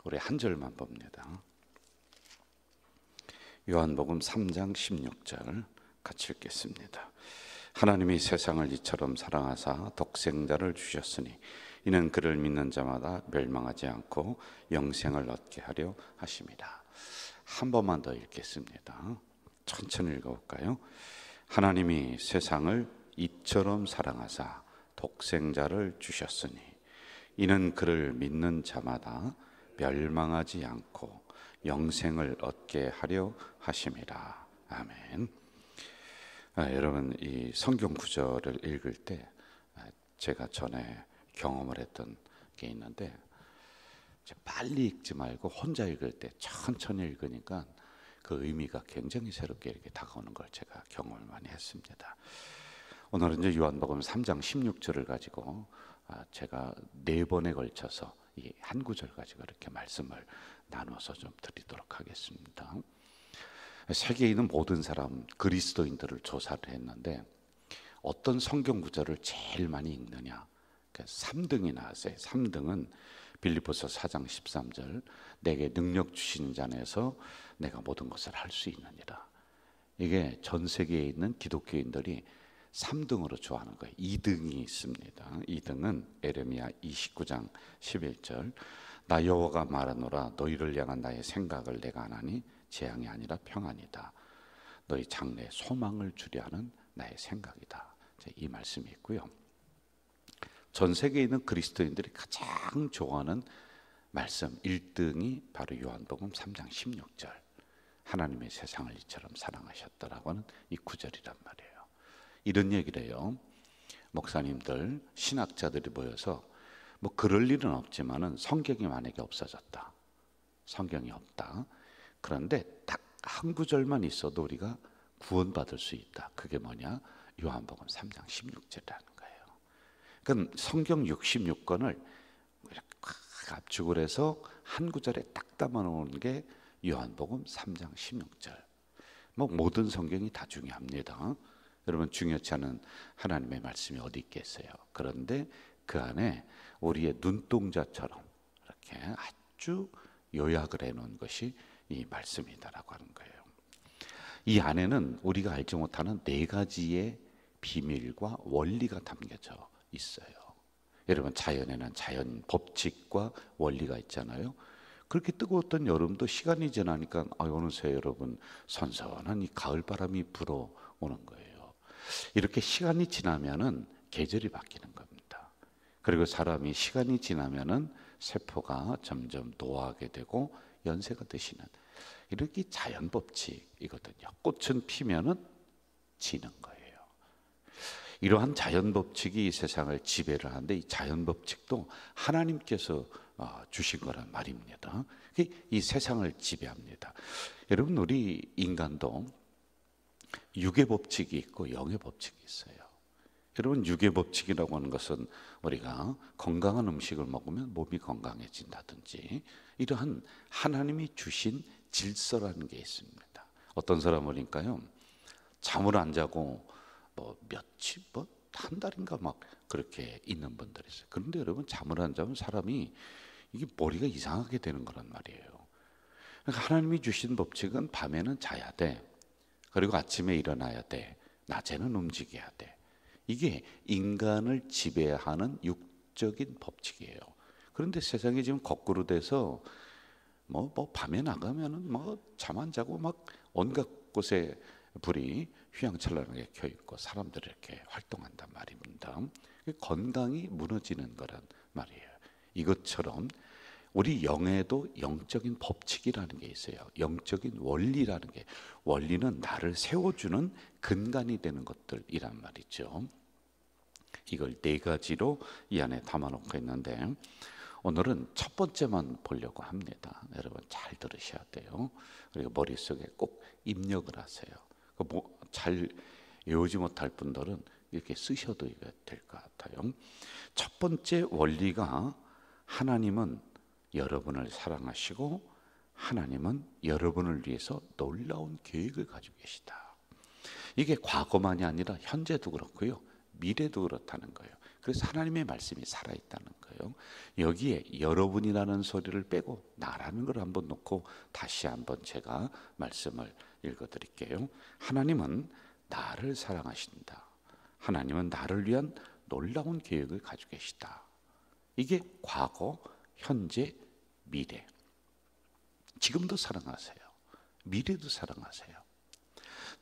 우리 한 절만 봅니다. 요한복음 3장 16절 같이 읽겠습니다. 하나님이 세상을 이처럼 사랑하사 독생자를 주셨으니 이는 그를 믿는 자마다 멸망하지 않고 영생을 얻게 하려 하심이라. 한 번만 더 읽겠습니다. 천천히 읽어볼까요? 하나님이 세상을 이처럼 사랑하사 독생자를 주셨으니 이는 그를 믿는 자마다 멸망하지 않고 영생을 얻게 하려 하심이라. 아멘. 여러분, 이 성경 구절을 읽을 때 제가 전에 경험을 했던 게 있는데, 빨리 읽지 말고 혼자 읽을 때 천천히 읽으니까 그 의미가 굉장히 새롭게 이렇게 다가오는 걸 제가 경험을 많이 했습니다. 오늘은 이제 요한복음 3장 16절을 가지고 제가 4번에 걸쳐서 이 한 구절 가지고 이렇게 말씀을 나눠서 좀 드리도록 하겠습니다. 세계에 있는 모든 사람 그리스도인들을 조사를 했는데 어떤 성경 구절을 제일 많이 읽느냐? 3등이 나왔어요. 3등은 빌립보서 4장 13절, 내게 능력 주신 자 안에서 내가 모든 것을 할 수 있느니라. 이게 전 세계에 있는 기독교인들이 3등으로 좋아하는 거예요. 2등이 있습니다. 2등은 에레미야 29장 11절, 나 여호와가 말하노라 너희를 향한 나의 생각을 내가 아나니 재앙이 아니라 평안이다. 너희 장래에 소망을 주려 하는 나의 생각이다. 이 말씀이 있고요. 전 세계에 있는 그리스도인들이 가장 좋아하는 말씀 1등이 바로 요한복음 3장 16절, 하나님의 세상을 이처럼 사랑하셨다라고 하는 이 구절이란 말이에요. 이런 얘기를 해요. 목사님들, 신학자들이 모여서 뭐 그럴 일은 없지만은 성경이 만약에 없어졌다, 성경이 없다, 그런데 딱 한 구절만 있어도 우리가 구원받을 수 있다. 그게 뭐냐? 요한복음 3장 16절이라는 거예요. 그럼 성경 66권을 압축을 해서 한 구절에 딱 담아놓은 게 요한복음 3장 16절. 뭐 모든 성경이 다 중요합니다. 여러분, 중요치 않은 하나님의 말씀이 어디 있겠어요? 그런데 그 안에 우리의 눈동자처럼 이렇게 아주 요약을 해놓은 것이 이 말씀이다라고 하는 거예요. 이 안에는 우리가 알지 못하는 4가지의 비밀과 원리가 담겨져 있어요. 여러분, 자연에는 자연 법칙과 원리가 있잖아요. 그렇게 뜨거웠던 여름도 시간이 지나니까 어느새 여러분 선선한 이 가을바람이 불어오는 거예요. 이렇게 시간이 지나면은 계절이 바뀌는 겁니다. 그리고 사람이 시간이 지나면은 세포가 점점 노화하게 되고 연세가 드시는, 이렇게 자연 법칙이거든요. 꽃은 피면은 지는 거예요. 이러한 자연 법칙이 이 세상을 지배를 하는데, 이 자연 법칙도 하나님께서 주신 거란 말입니다. 이 세상을 지배합니다. 여러분, 우리 인간도 육의 법칙이 있고 영의 법칙이 있어요. 여러분, 육의 법칙이라고 하는 것은 우리가 건강한 음식을 먹으면 몸이 건강해진다든지, 이러한 하나님이 주신 질서라는 게 있습니다. 어떤 사람은요, 잠을 안 자고 뭐 며칠, 한 달인가 막 그렇게 있는 분들이 있어요. 그런데 여러분, 잠을 안 자면 사람이 이게 머리가 이상하게 되는 거란 말이에요. 그러니까 하나님이 주신 법칙은 밤에는 자야 돼, 그리고 아침에 일어나야 돼, 낮에는 움직여야 돼. 이게 인간을 지배하는 육적인 법칙이에요. 그런데 세상이 지금 거꾸로 돼서 뭐 밤에 나가면은 잠 안 자고 막 온갖 곳에 불이 휘황찬란하게 켜 있고 사람들이 이렇게 활동한단 말입니다. 건강이 무너지는 거란 말이에요. 이것처럼 우리 영에도 영적인 법칙이라는 게 있어요. 영적인 원리라는 게, 원리는 나를 세워주는 근간이 되는 것들이란 말이죠. 이걸 4가지로 이 안에 담아놓고 있는데, 오늘은 첫 번째만 보려고 합니다. 여러분, 잘 들으셔야 돼요. 그리고 머릿속에 꼭 입력을 하세요. 잘 외우지 못할 분들은 이렇게 쓰셔도 될 것 같아요. 첫 번째 원리가, 하나님은 여러분을 사랑하시고 하나님은 여러분을 위해서 놀라운 계획을 가지고 계시다. 이게 과거만이 아니라 현재도 그렇고요, 미래도 그렇다는 거예요. 그래서 하나님의 말씀이 살아있다는 거예요. 여기에 여러분이라는 소리를 빼고 나라는 걸 한번 놓고 다시 한번 제가 말씀을 읽어드릴게요. 하나님은 나를 사랑하신다. 하나님은 나를 위한 놀라운 계획을 가지고 계시다. 이게 과거, 현재, 미래. 지금도 사랑하세요. 미래도 사랑하세요.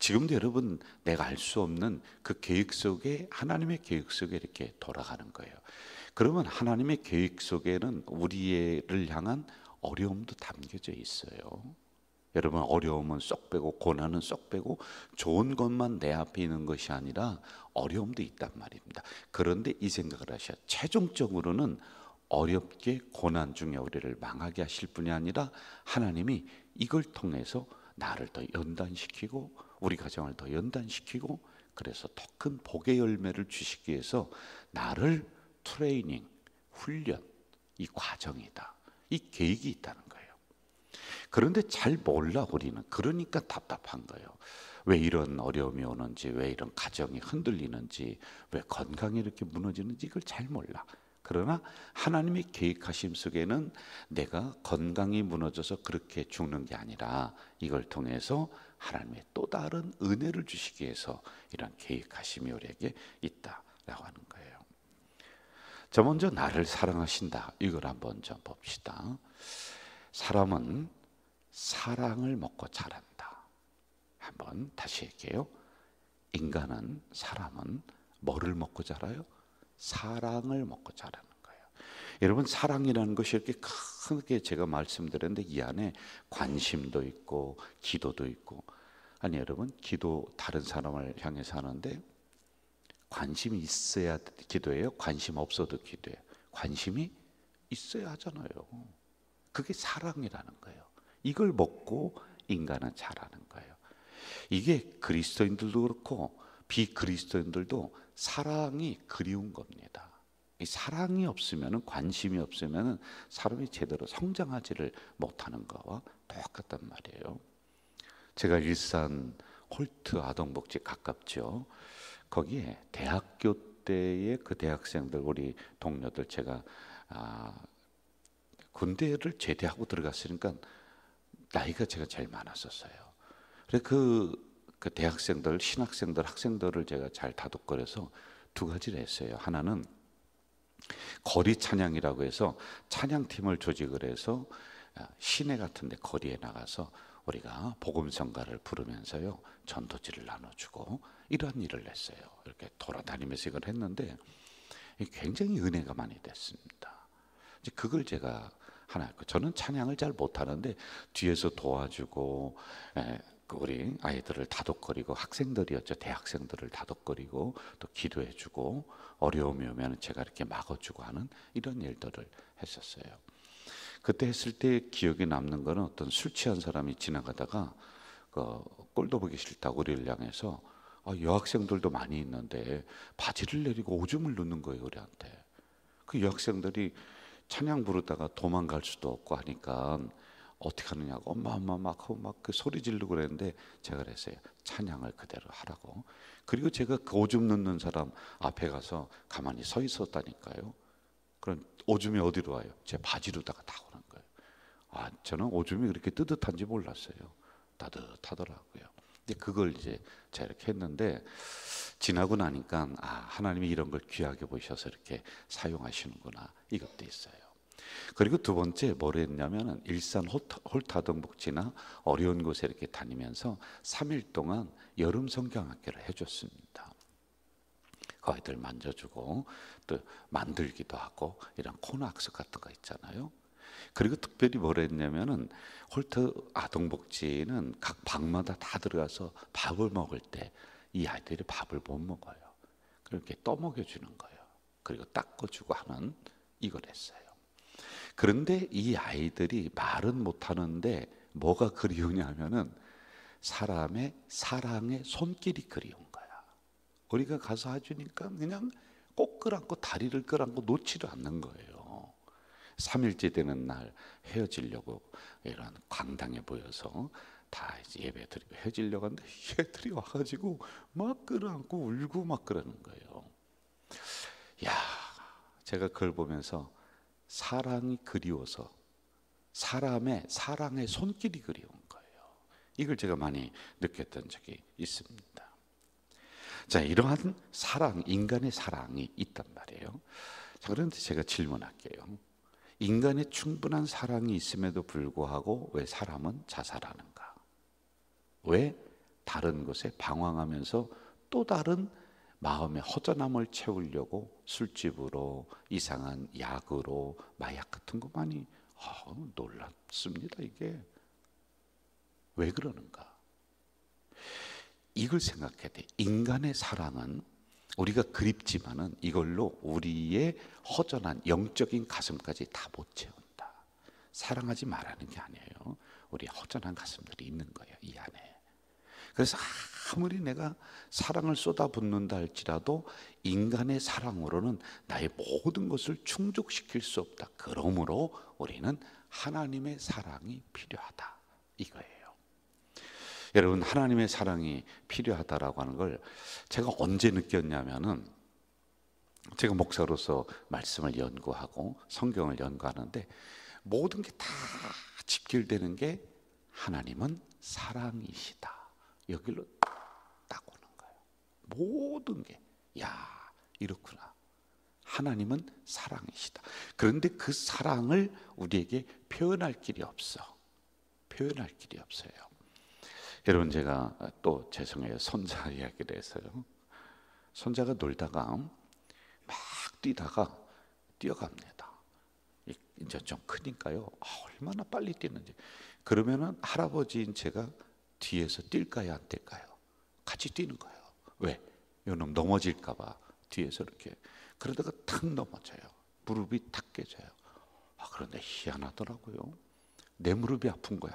지금도 여러분 내가 알 수 없는 그 계획 속에, 하나님의 계획 속에 이렇게 돌아가는 거예요. 그러면 하나님의 계획 속에는 우리를 향한 어려움도 담겨져 있어요. 여러분, 어려움은 쏙 빼고 고난은 쏙 빼고 좋은 것만 내 앞에 있는 것이 아니라 어려움도 있단 말입니다. 그런데 이 생각을 하셔야, 최종적으로는 어렵게 고난 중에 우리를 망하게 하실 뿐이 아니라 하나님이 이걸 통해서 나를 더 연단시키고 우리 가정을 더 연단시키고, 그래서 더 큰 복의 열매를 주시기 위해서 나를 트레이닝, 훈련, 이 과정이다, 이 계획이 있다는 거예요. 그런데 잘 몰라 우리는. 그러니까 답답한 거예요. 왜 이런 어려움이 오는지, 왜 이런 가정이 흔들리는지, 왜 건강이 이렇게 무너지는지 이걸 잘 몰라. 그러나 하나님의 계획하심 속에는 내가 건강이 무너져서 그렇게 죽는 게 아니라 이걸 통해서 하나님의 또 다른 은혜를 주시기 위해서 이런 계획하심이 우리에게 있다라고 하는 거예요. 저 먼저 나를 사랑하신다, 이걸 한번 좀 봅시다. 사람은 사랑을 먹고 자란다. 한번 다시 할게요. 인간은, 사람은 뭐를 먹고 자라요? 사랑을 먹고 자라는 거예요. 여러분, 사랑이라는 것이 이렇게 크게 제가 말씀드렸는데 이 안에 관심도 있고 기도도 있고. 아니 여러분, 기도 다른 사람을 향해서 하는데 관심이 있어야 기도해요? 관심 없어도 기도해요? 관심이 있어야 하잖아요. 그게 사랑이라는 거예요. 이걸 먹고 인간은 자라는 거예요. 이게 그리스도인들도 그렇고 비그리스도인들도 사랑이 그리운 겁니다. 이 사랑이 없으면, 관심이 없으면 사람이 제대로 성장하지를 못하는 거와 똑같단 말이에요. 제가 일산 홀트 아동복지 가깝죠. 거기에 대학교 때의 그 대학생들, 우리 동료들, 제가 군대를 제대하고 들어갔으니까 나이가 제가 제일 많았었어요. 그래서 그 대학생들, 신학생들, 학생들을 제가 잘 다독거려서 두 가지를 했어요. 하나는 거리 찬양이라고 해서 찬양팀을 조직을 해서 시내 같은 데 거리에 나가서 우리가 복음성가를 부르면서요, 전도지를 나눠주고 이러한 일을 했어요. 이렇게 돌아다니면서 이걸 했는데 굉장히 은혜가 많이 됐습니다. 이제 그걸 제가 하나 했고, 저는 찬양을 잘 못하는데 뒤에서 도와주고 우리 아이들을 다독거리고, 학생들이었죠. 대학생들을 다독거리고 또 기도해주고, 어려움이 오면 제가 이렇게 막아주고 하는 이런 일들을 했었어요. 그때 했을 때 기억에 남는 거는 어떤 술 취한 사람이 지나가다가 꼴도 보기 싫다고 우리를 향해서, 여학생들도 많이 있는데 바지를 내리고 오줌을 누는 거예요, 우리한테. 그 여학생들이 찬양 부르다가 도망갈 수도 없고 하니까 어떻게 하느냐고 엄마 막 그 소리 지르고 그랬는데 제가 그랬어요. 찬양을 그대로 하라고. 그리고 제가 그 오줌 넣는 사람 앞에 가서 가만히 서 있었다니까요. 그럼 오줌이 어디로 와요? 제 바지로다가 다 오는 거예요. 저는 오줌이 그렇게 뜨뜻한지 몰랐어요. 따뜻하더라고요. 근데 그걸 이제 제가 이렇게 했는데 지나고 나니까 하나님이 이런 걸 귀하게 보셔서 이렇게 사용하시는구나, 이것도 있어요. 그리고 두 번째 뭘 했냐면은 일산 홀타동복지나 어려운 곳에 이렇게 다니면서 3일 동안 여름 성경학교를 해줬습니다. 그 아이들 만져주고 또 만들기도 하고 이런 코너 학습 같은 거 있잖아요. 그리고 특별히 뭘 했냐면은 홀트 아동복지는 각 방마다 다 들어가서 밥을 먹을 때 이 아이들이 밥을 못 먹어요. 그렇게 떠먹여주는 거예요. 그리고 닦아주고 하는 이걸 했어요. 그런데 이 아이들이 말은 못하는데 뭐가 그리우냐면은 사람의 사랑의 손길이 그리운 거야. 우리가 가서 해주니까 그냥 꼭 끌안고 다리를 끌안고 놓지를 않는 거예요. 3일째 되는 날 헤어지려고 이런 광당에 모여서 다 이제 예배 드리고 헤어지려고 하는데 얘들이 와가지고 막 끌어안고 울고 막 그러는 거예요. 야, 제가 그걸 보면서 사랑이 그리워서 사람의 사랑의 손길이 그리운 거예요. 이걸 제가 많이 느꼈던 적이 있습니다. 자, 이러한 사랑, 인간의 사랑이 있단 말이에요. 자, 그런데 제가 질문할게요. 인간의 충분한 사랑이 있음에도 불구하고 왜 사람은 자살하는가? 왜 다른 것에 방황하면서 또 다른 마음의 허전함을 채우려고 술집으로, 이상한 약으로, 마약 같은 거 많이 놀랍습니다. 이게 왜 그러는가? 이걸 생각해야 돼. 인간의 사랑은 우리가 그립지만은 이걸로 우리의 허전한 영적인 가슴까지 다 못 채운다. 사랑하지 말라는 게 아니에요. 우리 허전한 가슴들이 있는 거예요, 이 안에. 그래서 아무리 내가 사랑을 쏟아붓는다 할지라도 인간의 사랑으로는 나의 모든 것을 충족시킬 수 없다. 그러므로 우리는 하나님의 사랑이 필요하다, 이거예요. 여러분, 하나님의 사랑이 필요하다라고 하는 걸 제가 언제 느꼈냐면은, 제가 목사로서 말씀을 연구하고 성경을 연구하는데 모든 게 다 집결되는 게 하나님은 사랑이시다, 여기로 딱 오는 거예요. 모든 게, 야, 이렇구나. 하나님은 사랑이시다. 그런데 그 사랑을 우리에게 표현할 길이 없어. 표현할 길이 없어요. 여러분, 제가 또 죄송해요, 손자 이야기를 해서요. 손자가 놀다가 막 뛰다가 뛰어갑니다. 이제 좀 크니까요, 얼마나 빨리 뛰는지. 그러면은 할아버지인 제가 뒤에서 뛸까요, 안 뛸까요? 같이 뛰는 거예요. 왜? 이놈 넘어질까봐 뒤에서 이렇게. 그러다가 탁 넘어져요. 무릎이 탁 깨져요. 그런데 희한하더라고요. 내 무릎이 아픈 거야.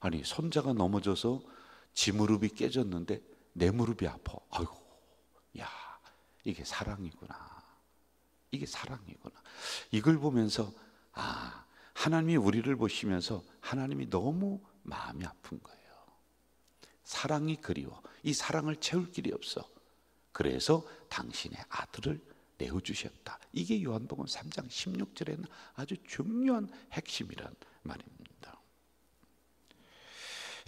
아니, 손자가 넘어져서 지 무릎이 깨졌는데 내 무릎이 아파. 아이고, 야, 이게 사랑이구나. 이게 사랑이구나. 이걸 보면서 하나님이 우리를 보시면서 하나님이 너무 마음이 아픈 거예요. 사랑이 그리워. 이 사랑을 채울 길이 없어. 그래서 당신의 아들을 내어주셨다. 이게 요한복음 3장 16절에는 아주 중요한 핵심이란 말입니다.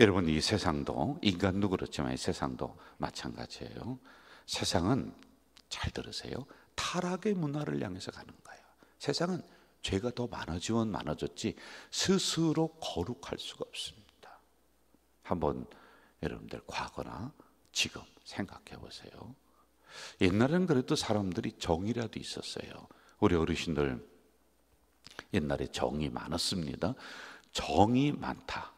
여러분, 이 세상도, 인간도 그렇지만 이 세상도 마찬가지예요. 세상은, 잘 들으세요, 타락의 문화를 향해서 가는 거예요. 세상은 죄가 더 많아지면 많아졌지 스스로 거룩할 수가 없습니다. 한번 여러분들 과거나 지금 생각해 보세요. 옛날에는 그래도 사람들이 정이라도 있었어요. 우리 어르신들 옛날에 정이 많았습니다. 정이 많다,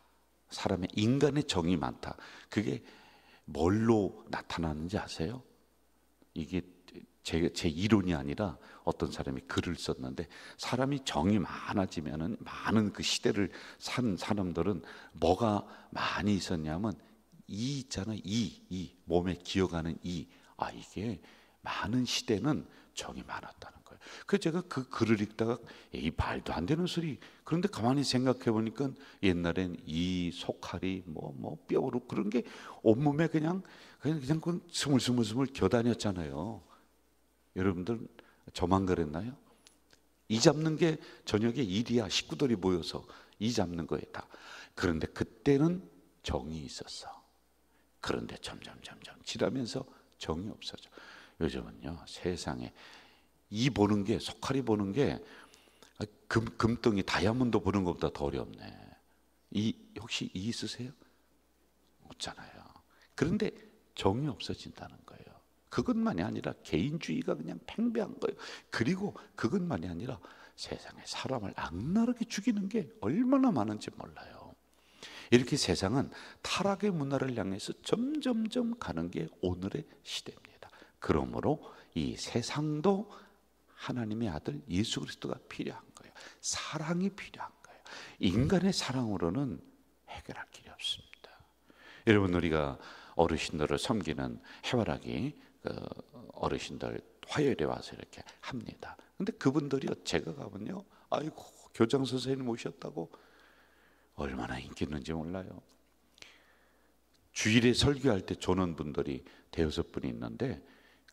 사람의, 인간의 정이 많다, 그게 뭘로 나타나는지 아세요? 이게 제 이론이 아니라 어떤 사람이 글을 썼는데, 사람이 정이 많아지면은, 많은 그 시대를 산 사람들은 뭐가 많이 있었냐면 이 있잖아요. 이 몸에 기어가는 이. 이게 많은 시대는 정이 많았다는 거예요. 그래서 제가 그 글을 읽다가 이 말도 안 되는 소리. 그런데 가만히 생각해 보니까 옛날엔 이 속칼이 뭐 뼈로 그런 게 온몸에 그냥 스물스물 겨다녔잖아요. 여러분들 저만 그랬나요? 이 잡는 게 저녁에 일이야. 식구들이 모여서 이 잡는 거에 다. 그런데 그때는 정이 있었어. 그런데 점점 지나면서 정이 없어져. 요즘은요, 세상에 이 보는 게, 속칼이 보는 게 금덩이 다이아몬드 보는 것보다 더 어렵네. 혹시 이 있으세요? 없잖아요. 그런데 정이 없어진다는 거예요. 그것만이 아니라 개인주의가 그냥 팽배한 거예요. 그리고 그것만이 아니라 세상에 사람을 악랄하게 죽이는 게 얼마나 많은지 몰라요. 이렇게 세상은 타락의 문화를 향해서 점점점 가는 게 오늘의 시대입니다. 그러므로 이 세상도 하나님의 아들 예수 그리스도가 필요한 거예요. 사랑이 필요한 거예요. 인간의 사랑으로는 해결할 길이 없습니다. 여러분, 우리가 어르신들을 섬기는 해바라기 어르신들 화요일에 와서 이렇게 합니다. 근데 그분들이 제가 가면요, 아이고, 교장 선생님 오셨다고 얼마나 인기 있는지 몰라요. 주일에 설교할 때 조는 분들이 대여섯 분이 있는데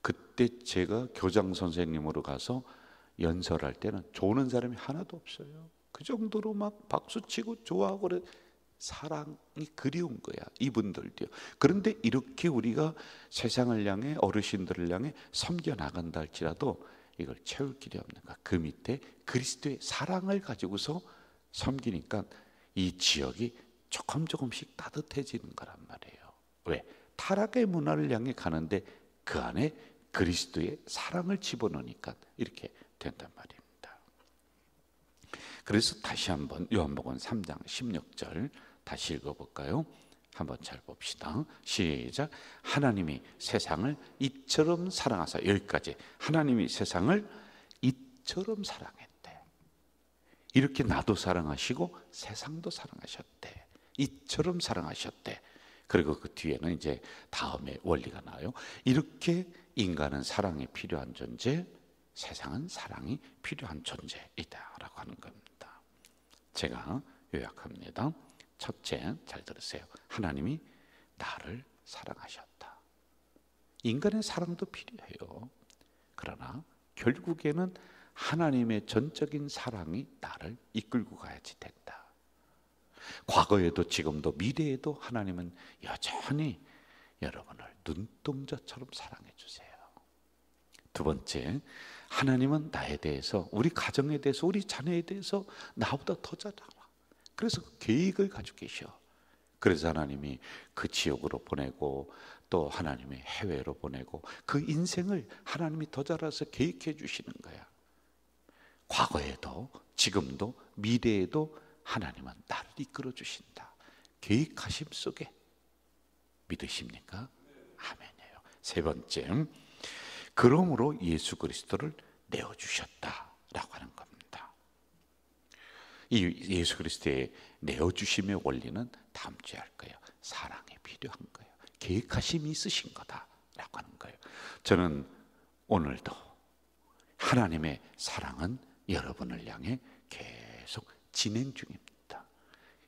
그때 제가 교장 선생님으로 가서 연설할 때는 조는 사람이 하나도 없어요. 그 정도로 막 박수치고 좋아하고 그래. 사랑이 그리운 거야, 이분들도요. 그런데 이렇게 우리가 세상을 향해, 어르신들을 향해 섬겨 나간다 할지라도 이걸 채울 길이 없는 거야. 그 밑에 그리스도의 사랑을 가지고서 섬기니까 이 지역이 조금씩 따뜻해지는 거란 말이에요. 왜? 타락의 문화를 향해 가는데 그 안에 그리스도의 사랑을 집어넣으니까 이렇게 된단 말입니다. 그래서 다시 한번 요한복음 3장 16절 다시 읽어볼까요? 한번 잘 봅시다. 시작. 하나님이 세상을 이처럼 사랑하사, 여기까지. 하나님이 세상을 이처럼 사랑했대. 이렇게 나도 사랑하시고 세상도 사랑하셨대. 이처럼 사랑하셨대. 그리고 그 뒤에는 이제 다음에 원리가 나와요. 이렇게 인간은 사랑이 필요한 존재, 세상은 사랑이 필요한 존재이다라고 하는 겁니다. 제가 요약합니다. 첫째, 잘 들으세요. 하나님이 나를 사랑하셨다. 인간의 사랑도 필요해요. 그러나 결국에는 하나님의 전적인 사랑이 나를 이끌고 가야지 된다. 과거에도 지금도 미래에도 하나님은 여전히 여러분을 눈동자처럼 사랑해 주세요. 두 번째, 하나님은 나에 대해서, 우리 가정에 대해서, 우리 자녀에 대해서 나보다 더 잘 알아. 그래서 그 계획을 가지고 계셔. 그래서 하나님이 그 지역으로 보내고 또 하나님의 해외로 보내고 그 인생을 하나님이 더 잘 알아서 계획해 주시는 거야. 과거에도 지금도 미래에도 하나님은 나를 이끌어 주신다. 계획하심 속에. 믿으십니까? 아멘이에요. 세 번째, 그러므로 예수 그리스도를 내어주셨다라고 하는 겁니다. 이 예수 그리스도의 내어주심의 원리는 다음 주에 할 거예요. 사랑이 필요한 거예요. 계획하심이 있으신 거다라고 하는 거예요. 저는 오늘도 하나님의 사랑은 여러분을 향해 계속 진행 중입니다.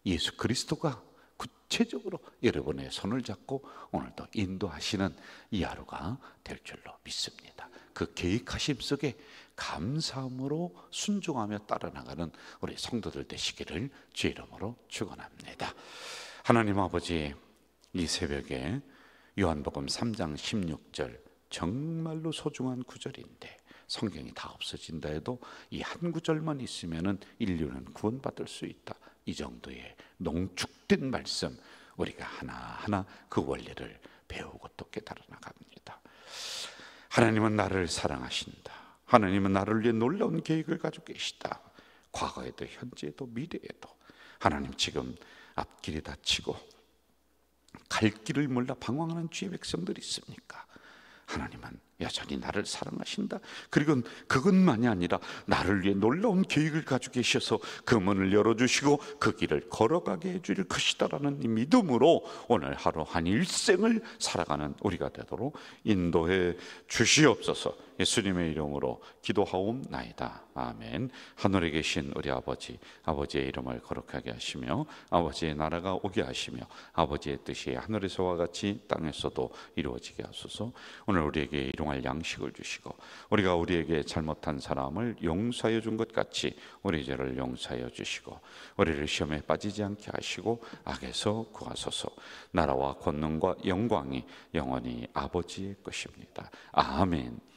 예수 그리스도가 구체적으로 여러분의 손을 잡고 오늘도 인도하시는 이 하루가 될 줄로 믿습니다. 그 계획하심 속에 감사함으로 순종하며 따라 나가는 우리 성도들 되시기를 주의 이름으로 축원합니다. 하나님 아버지, 이 새벽에 요한복음 3장 16절 정말로 소중한 구절인데 성경이 다 없어진다 해도 이 한 구절만 있으면은 인류는 구원받을 수 있다. 이 정도의 농축된 말씀, 우리가 하나하나 그 원리를 배우고 또 깨달아 나갑니다. 하나님은 나를 사랑하신다. 하나님은 나를 위해 놀라운 계획을 가지고 계시다. 과거에도 현재에도 미래에도. 하나님, 지금 앞길이 닫히고 갈 길을 몰라 방황하는 주의 백성들이 있습니까? 하나님은 여전히 나를 사랑하신다. 그리고 그것만이 아니라 나를 위해 놀라운 계획을 가지고 계셔서 그 문을 열어주시고 그 길을 걸어가게 해줄 것이다라는 이 믿음으로 오늘 하루 한 일생을 살아가는 우리가 되도록 인도해 주시옵소서. 예수님의 이름으로 기도하옵나이다. 아멘. 하늘에 계신 우리 아버지, 아버지의 이름을 거룩하게 하시며 아버지의 나라가 오게 하시며 아버지의 뜻이 하늘에서와 같이 땅에서도 이루어지게 하소서. 오늘 우리에게 일용할 양식을 주시고 우리가 우리에게 잘못한 사람을 용서하여 준 것 같이 우리 죄를 용서하여 주시고 우리를 시험에 빠지지 않게 하시고 악에서 구하소서. 나라와 권능과 영광이 영원히 아버지의 것입니다. 아멘.